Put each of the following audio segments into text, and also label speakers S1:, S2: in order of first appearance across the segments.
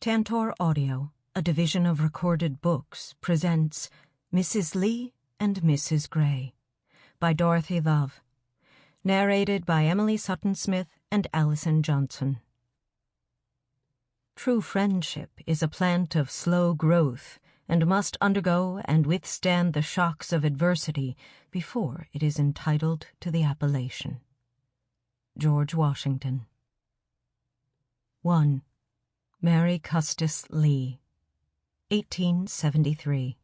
S1: Tantor Audio, a division of Recorded Books, presents Mrs. Lee and Mrs. Gray by Dorothy Love, narrated by Emily Sutton-Smith and Allyson Johnson. True friendship is a plant of slow growth and must undergo and withstand the shocks of adversity before it is entitled to the appellation. George Washington. 1. Anna Custis Lee, 1873.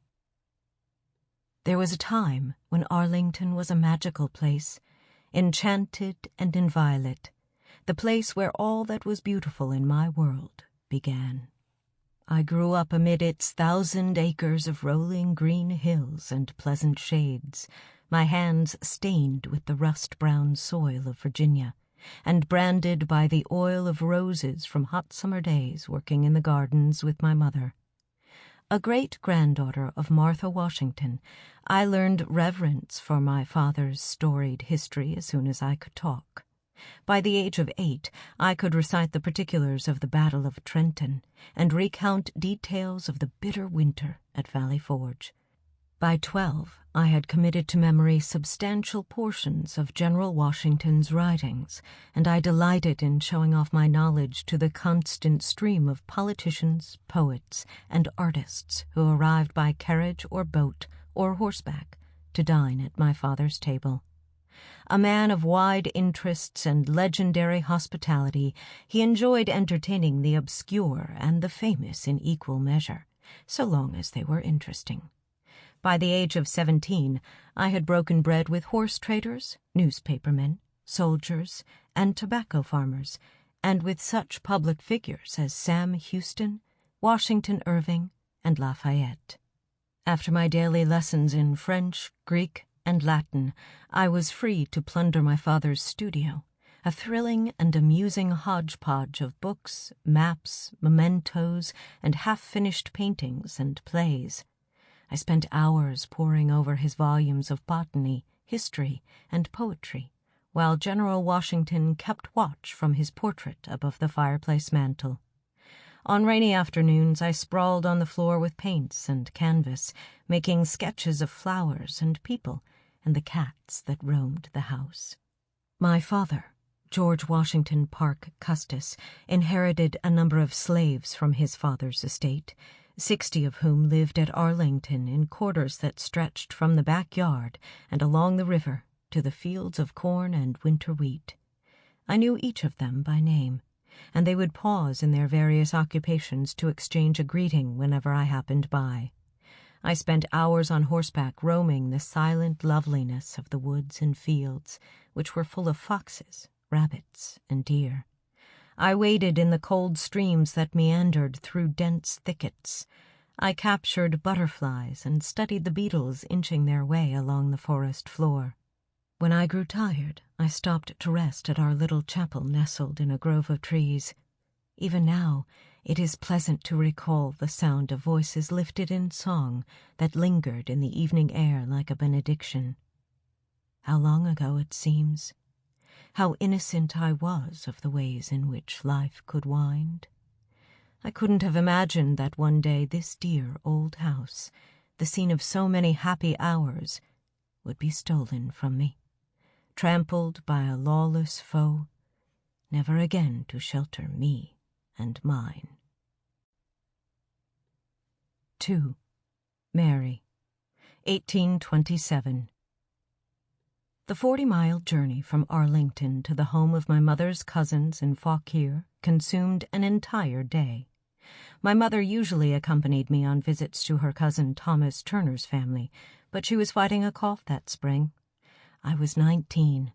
S1: There was a time when Arlington was a magical place, enchanted and inviolate, the place where all that was beautiful in my world began. I grew up amid its 1,000 acres of rolling green hills and pleasant shades, my hands stained with the rust-brown soil of Virginia, and branded by the oil of roses from hot summer days working in the gardens with my mother. A great-granddaughter of Martha Washington, I learned reverence for my father's storied history as soon as I could talk. By the age of 8, I could recite the particulars of the Battle of Trenton and recount details of the bitter winter at Valley Forge. By 12, I had committed to memory substantial portions of General Washington's writings, and I delighted in showing off my knowledge to the constant stream of politicians, poets, and artists who arrived by carriage or boat or horseback to dine at my father's table. A man of wide interests and legendary hospitality, he enjoyed entertaining the obscure and the famous in equal measure, so long as they were interesting. By the age of 17, I had broken bread with horse traders, newspapermen, soldiers, and tobacco farmers, and with such public figures as Sam Houston, Washington Irving, and Lafayette. After my daily lessons in French, Greek, and Latin, I was free to plunder my father's studio, a thrilling and amusing hodgepodge of books, maps, mementos, and half-finished paintings and plays. I spent hours poring over his volumes of botany, history, and poetry, while General Washington kept watch from his portrait above the fireplace mantel. On rainy afternoons I sprawled on the floor with paints and canvas, making sketches of flowers and people and the cats that roamed the house. My father, George Washington Parke Custis, inherited a number of slaves from his father's estate, 60 of whom lived at Arlington in quarters that stretched from the backyard and along the river to the fields of corn and winter wheat. I knew each of them by name, and they would pause in their various occupations to exchange a greeting whenever I happened by. I spent hours on horseback roaming the silent loveliness of the woods and fields, which were full of foxes, rabbits, and deer. I waded in the cold streams that meandered through dense thickets. I captured butterflies and studied the beetles inching their way along the forest floor. When I grew tired, I stopped to rest at our little chapel nestled in a grove of trees. Even now, it is pleasant to recall the sound of voices lifted in song that lingered in the evening air like a benediction. How long ago it seems. How innocent I was of the ways in which life could wind. I couldn't have imagined that one day this dear old house, the scene of so many happy hours, would be stolen from me, trampled by a lawless foe, never again to shelter me and mine. 2. Mary, 1827. The 40-mile journey from Arlington to the home of my mother's cousins in Fauquier consumed an entire day. My mother usually accompanied me on visits to her cousin Thomas Turner's family, but she was fighting a cough that spring. I was 19,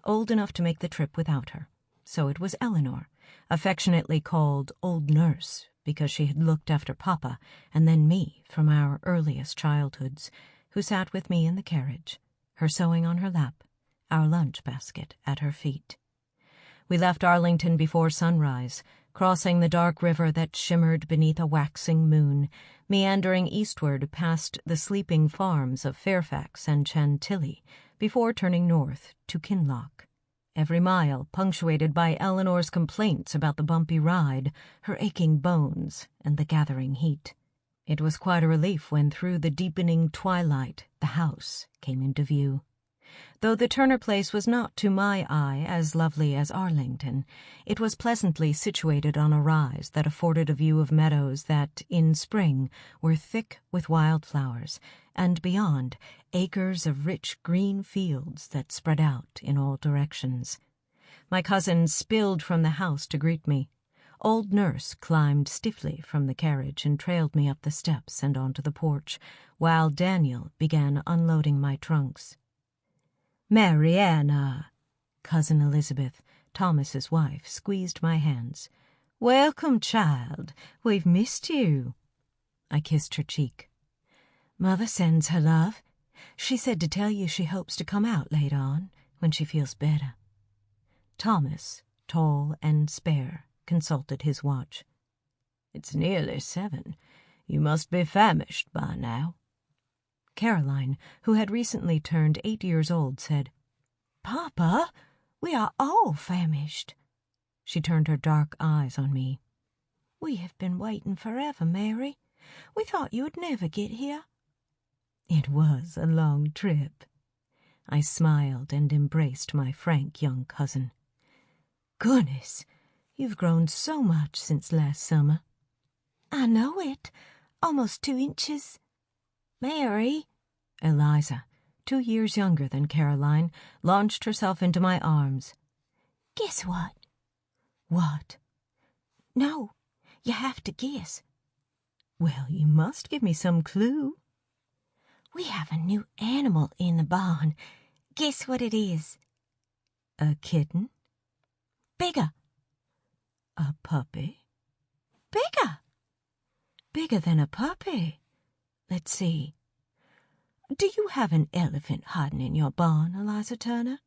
S1: old enough to make the trip without her, so it was Eleanor, affectionately called Old Nurse because she had looked after Papa and then me from our earliest childhoods, who sat with me in the carriage, her sewing on her lap, our lunch basket at her feet. We left Arlington before sunrise, crossing the dark river that shimmered beneath a waxing moon, meandering eastward past the sleeping farms of Fairfax and Chantilly, before turning north to Kinloch. every mile punctuated by Eleanor's complaints about the bumpy ride, her aching bones, and the gathering heat. It was quite a relief when through the deepening twilight the house came into view. Though the Turner place was not to my eye as lovely as Arlington, it was pleasantly situated on a rise that afforded a view of meadows that, in spring, were thick with wildflowers, and beyond, acres of rich green fields that spread out in all directions. My cousin spilled from the house to greet me. Old Nurse climbed stiffly from the carriage and trailed me up the steps and onto the porch, while Daniel began unloading my trunks. "Mariana," Cousin Elizabeth, Thomas's wife, squeezed my hands. "Welcome, child. We've missed you." I kissed her cheek. "Mother sends her love. She said to tell you she hopes to come out later on, when she feels better." Thomas, tall and spare, consulted his watch. "It's nearly 7. You must be famished by now." Caroline, who had recently turned 8 years old, said, "Papa, we are all famished." She turned her dark eyes on me. "We have been waiting forever, Mary. We thought you would never get here." It was a long trip. I smiled and embraced my frank young cousin. "Goodness, you've grown so much since last summer." "I know it. Almost 2 inches. Mary." Eliza, 2 years younger than Caroline, launched herself into my arms. "Guess what?" "What?" "No, you have to guess." "Well, you must give me some clue." "We have a new animal in the barn. Guess what it is?" "A kitten?" "Bigger." "A puppy?" "Bigger." "Bigger than a puppy? Let's see. Do you have an elephant hiding in your barn, Eliza Turner?"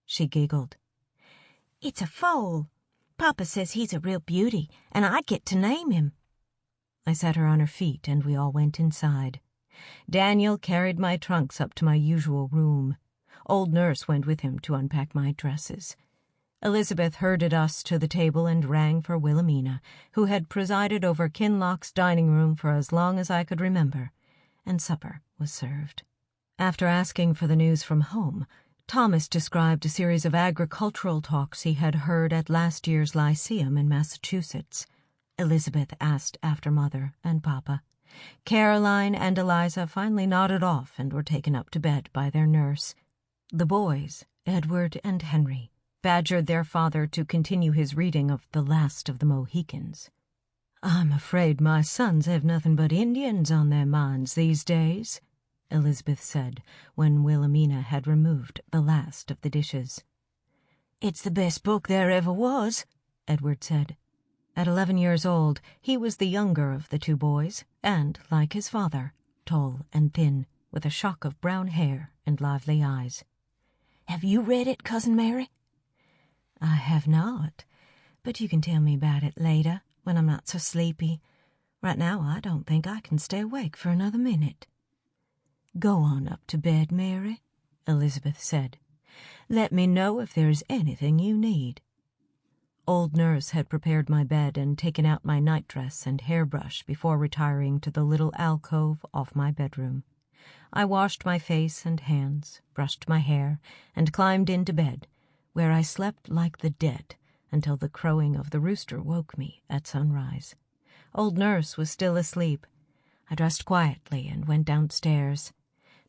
S1: She giggled. "It's a foal. Papa says he's a real beauty, and I get to name him." I set her on her feet, and we all went inside. Daniel carried my trunks up to my usual room. Old Nurse went with him to unpack my dresses. Elizabeth herded us to the table and rang for Wilhelmina, who had presided over Kinloch's dining room for as long as I could remember, and supper was served. After asking for the news from home, Thomas described a series of agricultural talks he had heard at last year's Lyceum in Massachusetts. Elizabeth asked after Mother and Papa. Caroline and Eliza finally nodded off and were taken up to bed by their nurse. The boys, Edward and Henry, badgered their father to continue his reading of The Last of the Mohicans. "I'm afraid my sons have nothing but Indians on their minds these days," Elizabeth said when Wilhelmina had removed the last of the dishes. "It's the best book there ever was," Edward said. At 11 years old, he was the younger of the 2 boys, and, like his father, tall and thin, with a shock of brown hair and lively eyes. "Have you read it, Cousin Mary?" "I have not, but you can tell me about it later, when I'm not so sleepy. Right now I don't think I can stay awake for another minute." "Go on up to bed, Mary," Elizabeth said. "Let me know if there is anything you need." Old Nurse had prepared my bed and taken out my nightdress and hairbrush before retiring to the little alcove off my bedroom. I washed my face and hands, brushed my hair, and climbed into bed, where I slept like the dead until the crowing of the rooster woke me at sunrise. Old Nurse was still asleep. I dressed quietly and went downstairs.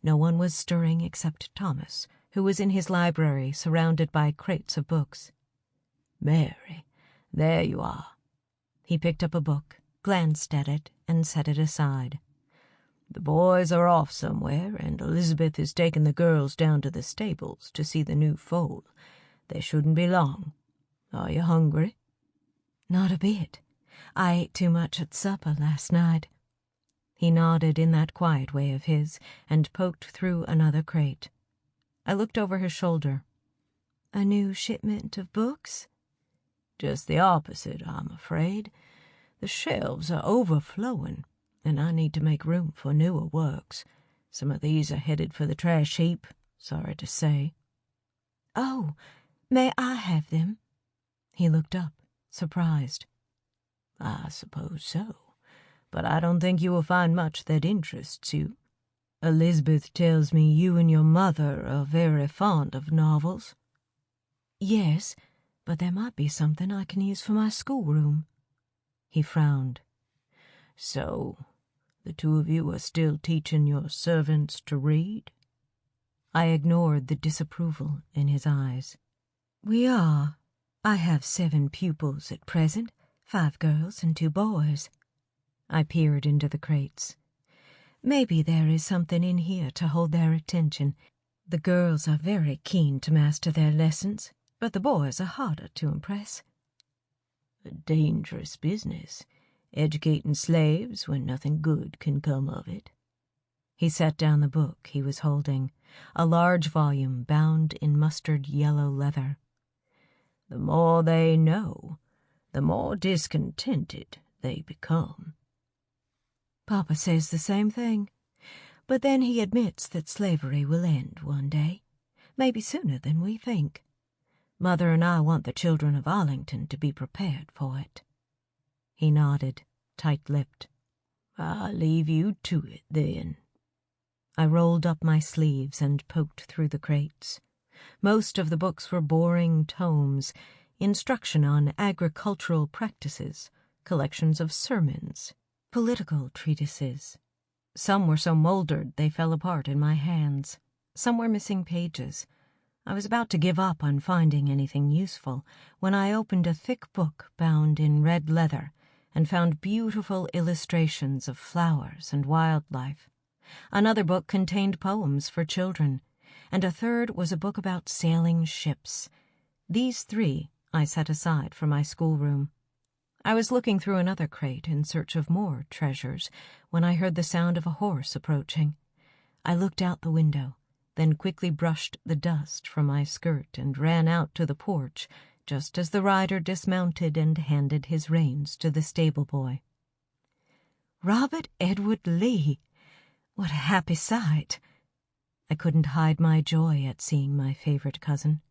S1: No one was stirring except Thomas, who was in his library surrounded by crates of books. "Mary, there you are." He picked up a book, glanced at it, and set it aside. "The boys are off somewhere, and Elizabeth is taking the girls down to the stables to see the new foal. They shouldn't be long. Are you hungry?" "Not a bit. I ate too much at supper last night." He nodded in that quiet way of his and poked through another crate. I looked over his shoulder. "A new shipment of books?" "Just the opposite, I'm afraid. The shelves are overflowing, and I need to make room for newer works. Some of these are headed for the trash heap, sorry to say." "Oh, May I have them?" He looked up, surprised.
S2: "I suppose so, but I don't think you will find much that interests you. Elizabeth tells me you and your mother are very fond of novels."
S1: "Yes, but there might be something I can use for my schoolroom." He frowned.
S2: "So, the two of you are still teaching your servants to read?"
S1: I ignored the disapproval in his eyes. "We are. I have 7 pupils at present, 5 girls and 2 boys." I peered into the crates. Maybe there is something in here to hold their attention. The girls are very keen to master their lessons, but the boys are harder to impress.
S2: "A dangerous business, educating slaves when nothing good can come of it."
S1: He set down the book he was holding, a large volume bound in mustard yellow leather.
S2: "The more they know, the more discontented they become."
S1: Papa says the same thing, but then he admits that slavery will end one day, maybe sooner than we think. Mother and I want the children of Arlington to be prepared for it. He nodded, tight-lipped.
S2: "I'll leave you to it, then."
S1: I rolled up my sleeves and poked through the crates. Most of the books were boring tomes, instruction on agricultural practices, collections of sermons, political treatises. Some were so mouldered they fell apart in my hands. Some were missing pages. I was about to give up on finding anything useful when I opened a thick book bound in red leather and found beautiful illustrations of flowers and wildlife. Another book contained poems for children, and a third was a book about sailing ships. These 3 I set aside for my schoolroom. I was looking through another crate in search of more treasures when I heard the sound of a horse approaching. I looked out the window, then quickly brushed the dust from my skirt and ran out to the porch just as the rider dismounted and handed his reins to the stable boy. "Robert Edward Lee! What a happy sight!" I couldn't hide my joy at seeing my favorite cousin.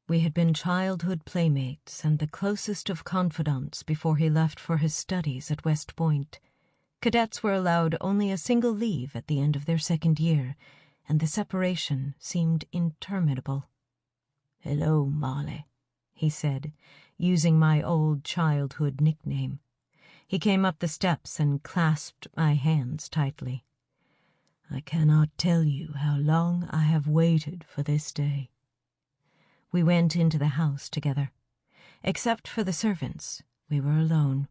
S1: We had been childhood playmates and the closest of confidants before he left for his studies at West Point. Cadets were allowed only a single leave at the end of their 2nd year, and the separation seemed interminable.
S2: "Hello, Molly,"
S1: he said, using my old childhood nickname. He came up the steps and clasped my hands tightly.
S2: "I cannot tell you how long I have waited for this day."
S1: We went into the house together. Except for the servants, we were alone.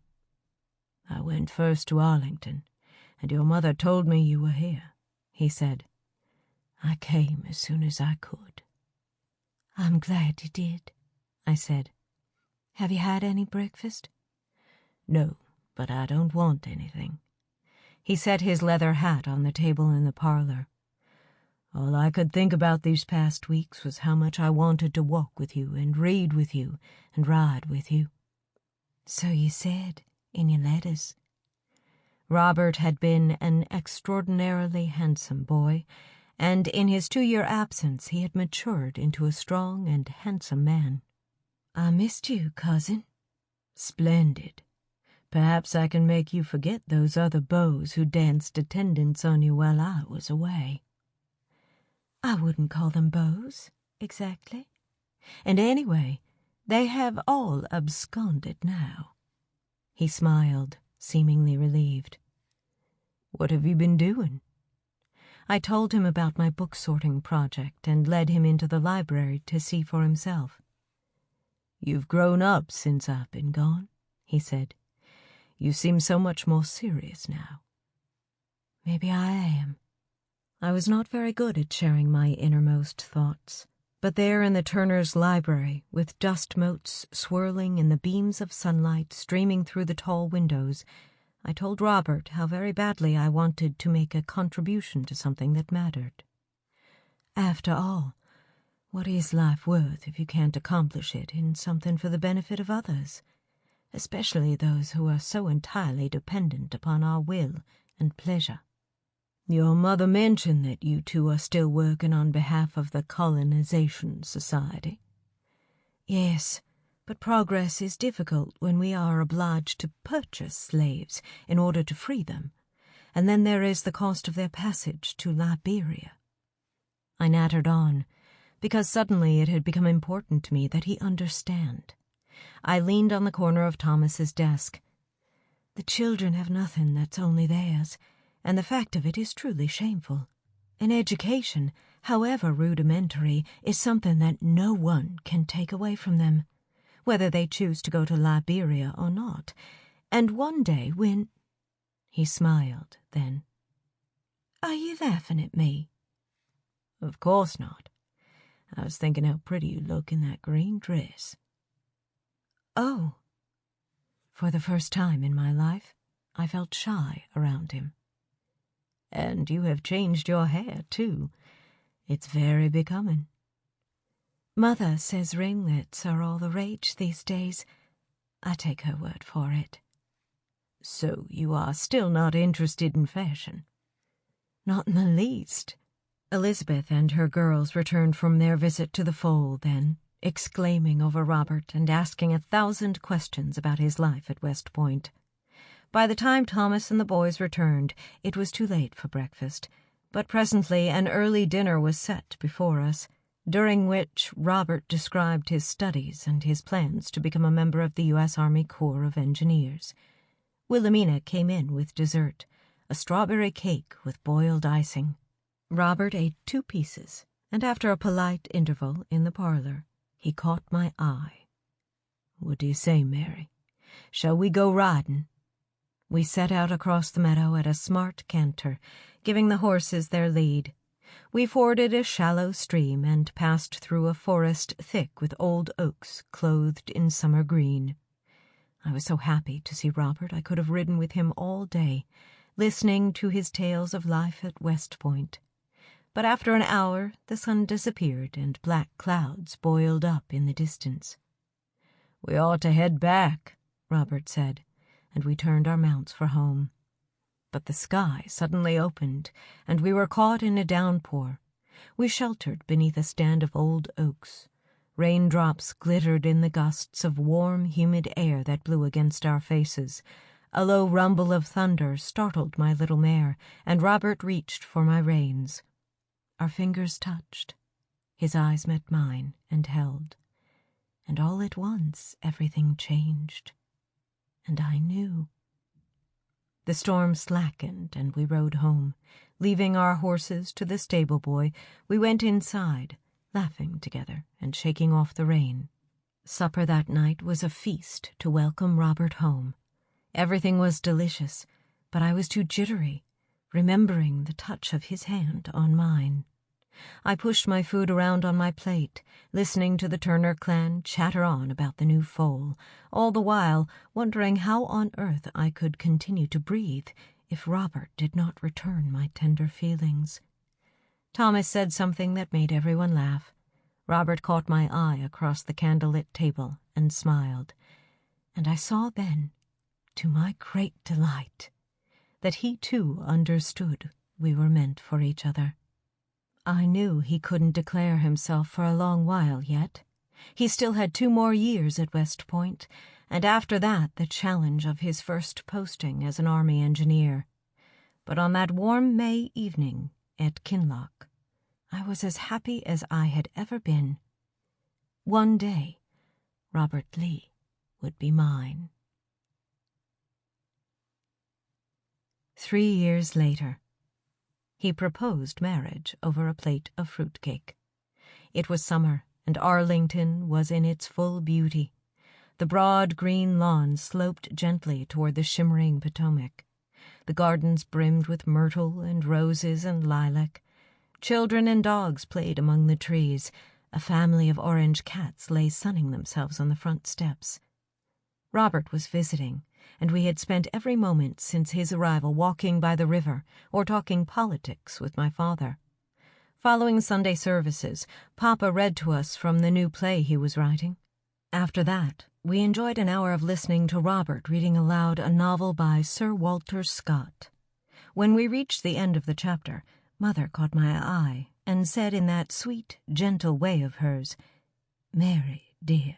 S2: "I went first to Arlington, and your mother told me you were here," he said. "I came as soon as I could."
S1: "I'm glad you did," I said. "Have you had any breakfast?"
S2: "No, but I don't want anything."
S1: He set his leather hat on the table in the parlor.
S2: "All I could think about these past weeks was how much I wanted to walk with you and read with you and ride with you."
S1: "So you said in your letters." Robert had been an extraordinarily handsome boy, and in his 2-year absence he had matured into a strong and handsome man. "I missed you, cousin."
S2: "Splendid. Perhaps I can make you forget those other beaux who danced attendance on you while I was away."
S1: "I wouldn't call them beaux, exactly. And anyway, they have all absconded now." He smiled, seemingly relieved.
S2: "What have you been doing?"
S1: I told him about my book-sorting project and led him into the library to see for himself.
S2: "You've grown up since I've been gone," he said. "You seem so much more serious now."
S1: Maybe I am. I was not very good at sharing my innermost thoughts, but there in the Turners' library, with dust motes swirling in the beams of sunlight streaming through the tall windows, I told Robert how very badly I wanted to make a contribution to something that mattered. After all, what is life worth if you can't accomplish it in something for the benefit of others, especially those who are so entirely dependent upon our will and pleasure?
S2: "Your mother mentioned that you two are still working on behalf of the Colonization Society."
S1: Yes, but progress is difficult when we are obliged to purchase slaves in order to free them, and then there is the cost of their passage to Liberia. I nattered on, because suddenly it had become important to me that he understand. I leaned on the corner of Thomas's desk. The children have nothing that's only theirs, and the fact of it is truly shameful. An education, however rudimentary, is something that no one can take away from them, whether they choose to go to Liberia or not. And one day when— He smiled, then. Are you laughing at me?
S2: Of course not. I was thinking how pretty you look in that green dress.
S1: Oh. For the first time in my life, I felt shy around him.
S2: And you have changed your hair, too. It's very becoming.
S1: Mother says ringlets are all the rage these days. I take her word for it.
S2: So you are still not interested in fashion?
S1: Not in the least. Elizabeth and her girls returned from their visit to the fold then, exclaiming over Robert and asking 1,000 questions about his life at West Point. By the time Thomas and the boys returned, it was too late for breakfast, but presently an early dinner was set before us, during which Robert described his studies and his plans to become a member of the U.S. Army Corps of Engineers. Wilhelmina came in with dessert, a strawberry cake with boiled icing. Robert ate 2 pieces, and after a polite interval in the parlor, he caught my eye.
S2: What do you say, Mary? Shall we go riding?
S1: We set out across the meadow at a smart canter, giving the horses their lead. We forded a shallow stream and passed through a forest thick with old oaks clothed in summer green. I was so happy to see Robert I could have ridden with him all day, listening to his tales of life at West Point. But after an hour the sun disappeared and black clouds boiled up in the distance.
S2: We ought to head back,
S1: Robert said, and we turned our mounts for home. But the sky suddenly opened, and we were caught in a downpour. We sheltered beneath a stand of old oaks. Raindrops glittered in the gusts of warm, humid air that blew against our faces. A low rumble of thunder startled my little mare, and Robert reached for my reins. Our fingers touched. His eyes met mine and held. And all at once everything changed. And I knew. The storm slackened, and we rode home. Leaving our horses to the stable boy, we went inside, laughing together and shaking off the rain. Supper that night was a feast to welcome Robert home. Everything was delicious, but I was too jittery, remembering the touch of his hand on mine. I pushed my food around on my plate, listening to the Turner clan chatter on about the new foal, all the while wondering how on earth I could continue to breathe if Robert did not return my tender feelings. Thomas said something that made everyone laugh. Robert caught my eye across the candlelit table and smiled, and I saw then, to my great delight, that he too understood we were meant for each other. I knew he couldn't declare himself for a long while yet. He still had 2 more years at West Point, and after that the challenge of his first posting as an Army engineer. But on that warm May evening at Kinloch, I was as happy as I had ever been. One day, Robert Lee would be mine. 3 years later. He proposed marriage over a plate of fruitcake. It was summer, and Arlington was in its full beauty. The broad green lawn sloped gently toward the shimmering Potomac. The gardens brimmed with myrtle and roses and lilac. Children and dogs played among the trees. A family of orange cats lay sunning themselves on the front steps. Robert was visiting, and we had spent every moment since his arrival walking by the river or talking politics with my father. Following Sunday services, Papa read to us from the new play he was writing. After that, we enjoyed an hour of listening to Robert reading aloud a novel by Sir Walter Scott. When we reached the end of the chapter, Mother caught my eye and said in that sweet, gentle way of hers, "Mary,
S2: Dear,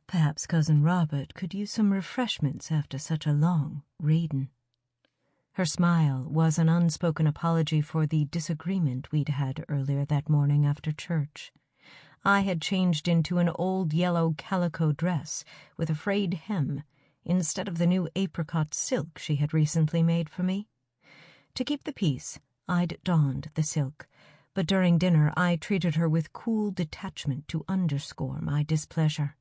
S2: perhaps Cousin Robert could use some refreshments after such a long readin'." Her smile was an unspoken apology for the disagreement we'd had earlier that morning after church. I had changed into an old yellow calico dress with a frayed hem instead of the new apricot silk she had recently made for me. To keep the peace, I'd donned the silk, but during dinner I treated her with cool detachment to underscore my displeasure.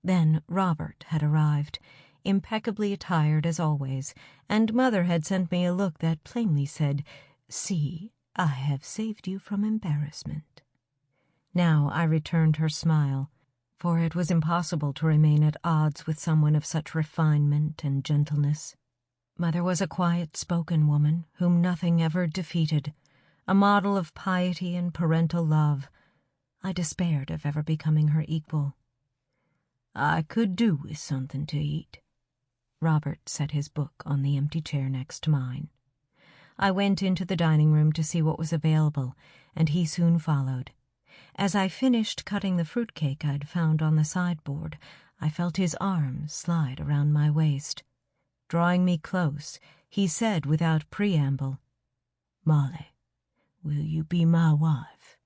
S2: Then Robert had arrived, impeccably attired as always, and Mother had sent me a look that plainly said, "See, I have saved you from embarrassment." Now I returned her smile, for it was impossible to remain at odds with someone of such refinement and gentleness. Mother was a quiet-spoken woman whom nothing ever defeated, a model of piety and parental love. I despaired of ever becoming her equal. "I could do with something to eat." Robert set his book on the empty chair next to mine. I went into the dining room to see what was available, and he soon followed. As I finished cutting the fruitcake I'd found on the sideboard, I felt his arm slide around my waist. Drawing me close, he said without preamble, "Molly, will you be my wife?"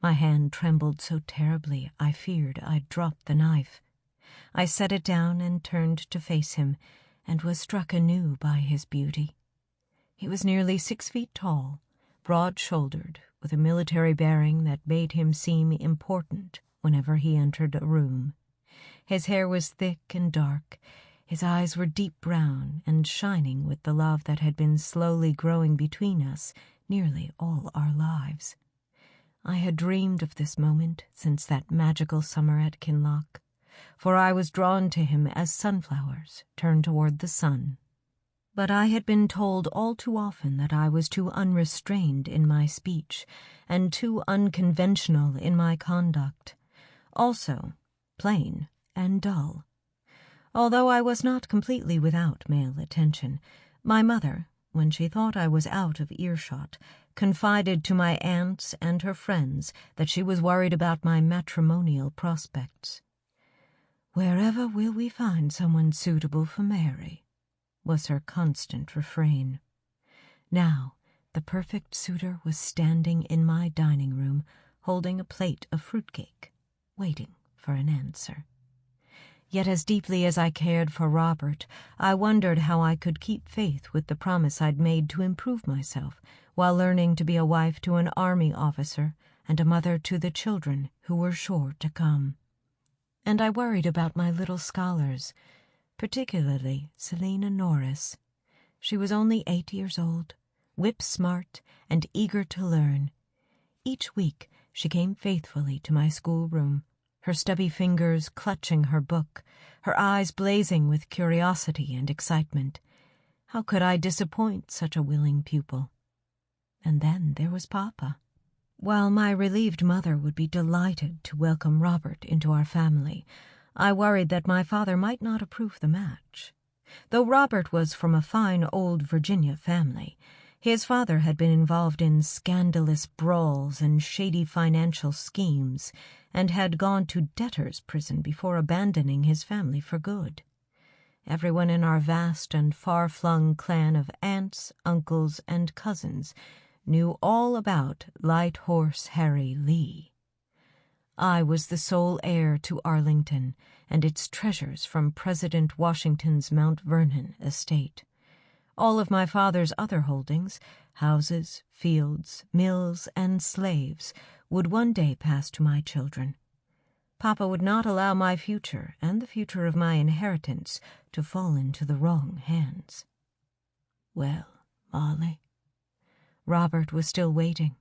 S2: My hand trembled so terribly I feared I'd dropped the knife. I set it down and turned to face him, and was struck anew by his beauty. He was nearly 6 feet tall, broad-shouldered, with a military bearing that made him seem important whenever he entered a room. His hair was thick and dark, his eyes were deep brown and shining with the love that had been slowly growing between us nearly all our lives. I had dreamed of this moment since that magical summer at Kinloch, for I was drawn to him as sunflowers turn toward the sun. But I had been told all too often that I was too unrestrained in my speech and too unconventional in my conduct, also plain and dull. Although I was not completely without male attention, my mother, when she thought I was out of earshot, confided to my aunts and her friends that she was worried about my matrimonial prospects. "Wherever will we find someone suitable for Mary?" was her constant refrain. Now, the perfect suitor was standing in my dining room, holding a plate of fruitcake, waiting for an answer. Yet as deeply as I cared for Robert, I wondered how I could keep faith with the promise I'd made to improve myself while learning to be a wife to an army officer and a mother to the children who were sure to come. And I worried about my little scholars, particularly Selina Norris. She was only 8 years old, whip-smart and eager to learn. Each week she came faithfully to my schoolroom, her stubby fingers clutching her book, her eyes blazing with curiosity and excitement. How could I disappoint such a willing pupil? And then there was Papa. While my relieved mother would be delighted to welcome Robert into our family, I worried that my father might not approve the match. Though Robert was from a fine old Virginia family, his father had been involved in scandalous brawls and shady financial schemes, and had gone to debtor's prison before abandoning his family for good. Everyone in our vast and far-flung clan of aunts, uncles, and cousins knew all about Light Horse Harry Lee. I was the sole heir to Arlington and its treasures from President Washington's Mount Vernon estate. All of my father's other holdings, houses, fields, mills, and slaves, would one day pass to my children. Papa would not allow my future and the future of my inheritance to fall into the wrong hands. "Well, Molly?" Robert was still waiting,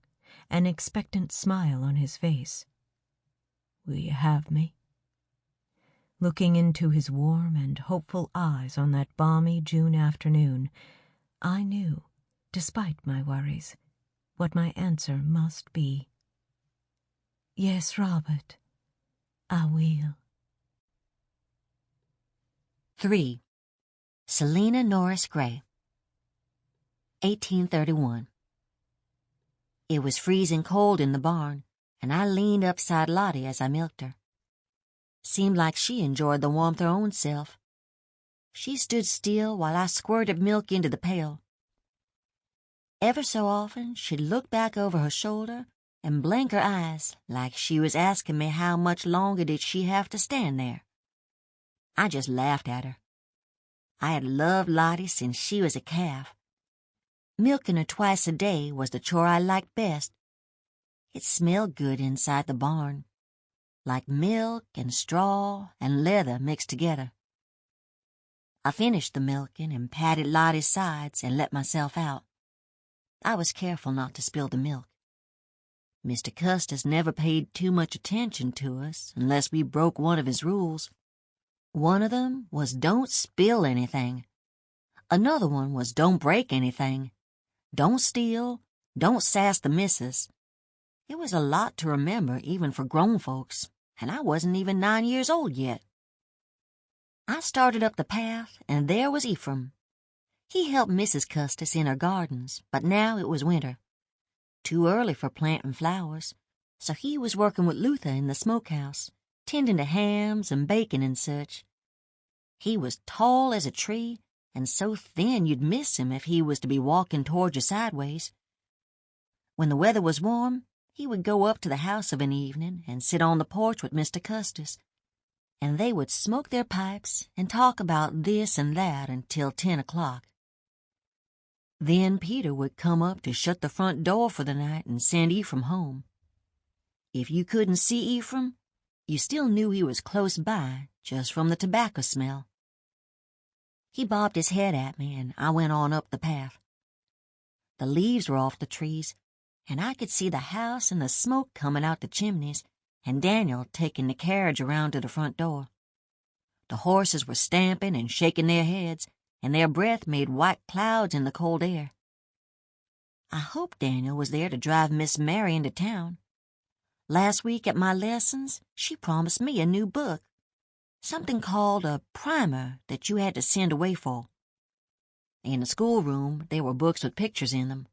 S2: an expectant smile on his face. "Will you have me?" Looking into his warm and hopeful eyes on that balmy June afternoon, I knew, despite my worries, what my answer must be. "Yes, Robert, I will."
S3: 3. Selina Norris Gray, 1831. It was freezing cold in the barn, and I leaned upside Lottie as I milked her. Seemed like she enjoyed the warmth her own self. She stood still while I squirted milk into the pail. Ever so often she'd look back over her shoulder and blink her eyes like she was asking me how much longer did she have to stand there. I just laughed at her. I had loved Lottie since she was a calf. Milking her twice a day was the chore I liked best. It smelled good inside the barn, like milk and straw and leather mixed together. I finished the milking and patted Lottie's sides and let myself out. I was careful not to spill the milk. Mr. Custis never paid too much attention to us unless we broke one of his rules. One of them was don't spill anything. Another one was don't break anything. Don't steal. Don't sass the missus. It was a lot to remember even for grown folks, and I wasn't even 9 years old yet. I started up the path, and there was Ephraim. He helped Mrs. Custis in her gardens, but now it was winter. Too early for planting flowers, so he was working with Luther in the smokehouse, tending to hams and bacon and such. He was tall as a tree, and so thin you'd miss him if he was to be walking toward you sideways. When the weather was warm, he would go up to the house of an evening and sit on the porch with Mr. Custis, and they would smoke their pipes and talk about this and that until 10 o'clock. Then Peter would come up to shut the front door for the night and send Ephraim home. If you couldn't see Ephraim, you still knew he was close by just from the tobacco smell. He bobbed his head at me, and I went on up the path. The leaves were off the trees, and I could see the house and the smoke coming out the chimneys, and Daniel taking the carriage around to the front door. The horses were stamping and shaking their heads, and their breath made white clouds in the cold air. I hoped Daniel was there to drive Miss Mary into town. Last week at my lessons, she promised me a new book, something called a primer that you had to send away for. In the schoolroom, there were books with pictures in them.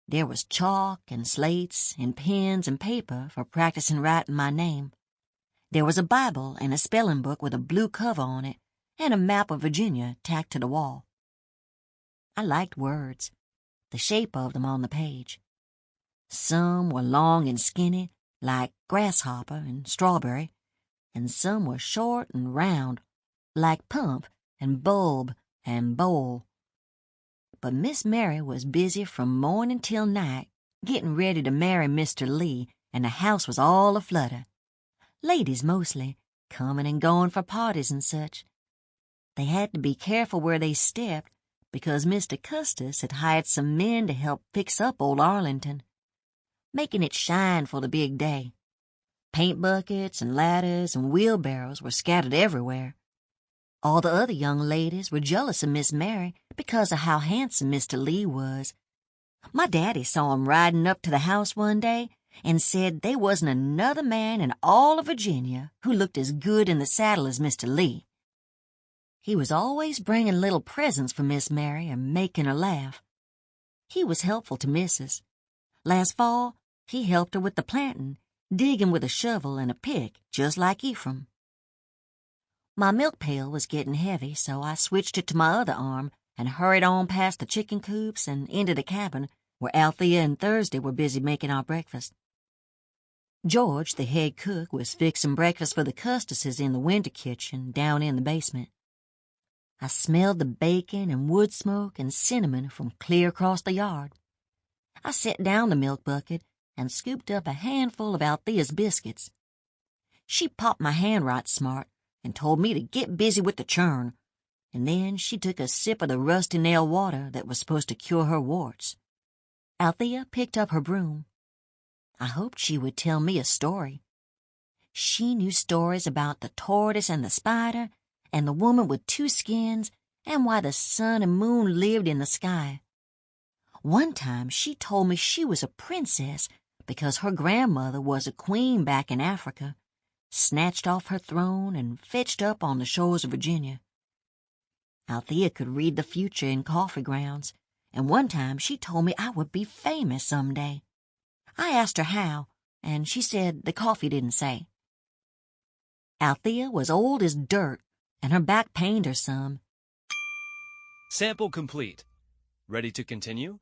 S3: There was chalk and slates and pens and paper for practicing writing my name. There was a Bible and a spelling book with a blue cover on it, and a map of Virginia tacked to the wall. I liked words, the shape of them on the page. Some were long and skinny, like grasshopper and strawberry, and some were short and round, like pump and bulb and bowl. But Miss Mary was busy from morning till night, getting ready to marry Mr. Lee, and the house was all aflutter. Ladies mostly, coming and going for parties and such. They had to be careful where they stepped, because Mr. Custis had hired some men to help fix up old Arlington, making it shine for the big day. Paint buckets and ladders and wheelbarrows were scattered everywhere. All the other young ladies were jealous of Miss Mary because of how handsome Mr. Lee was. My daddy saw him riding up to the house one day and said there wasn't another man in all of Virginia who looked as good in the saddle as Mr. Lee. He was always bringing little presents for Miss Mary and making her laugh. He was helpful to Mrs. Last fall, he helped her with the planting, digging with a shovel and a pick, just like Ephraim. My milk pail was getting heavy, so I switched it to my other arm and hurried on past the chicken coops and into the cabin where Althea and Thursday were busy making our breakfast. George, the head cook, was fixing breakfast for the Custises in the winter kitchen down in the basement. I smelled the bacon and wood smoke and cinnamon from clear across the yard. I set down the milk bucket and scooped up a handful of Althea's biscuits. She popped my hand right smart and told me to get busy with the churn, and then she took a sip of the rusty nail water that was supposed to cure her warts. Althea picked up her broom. I hoped she would tell me a story. She knew stories about the tortoise and the spider, and the woman with 2 skins, and why the sun and moon lived in the sky. One time she told me she was a princess because her grandmother was a queen back in Africa, snatched off her throne and fetched up on the shores of Virginia. Althea could read the future in coffee grounds, and one time she told me I would be famous some day. I asked her how, and she said the coffee didn't say. Althea was old as dirt, and her back pained her some.
S4: Sample complete. Ready to continue?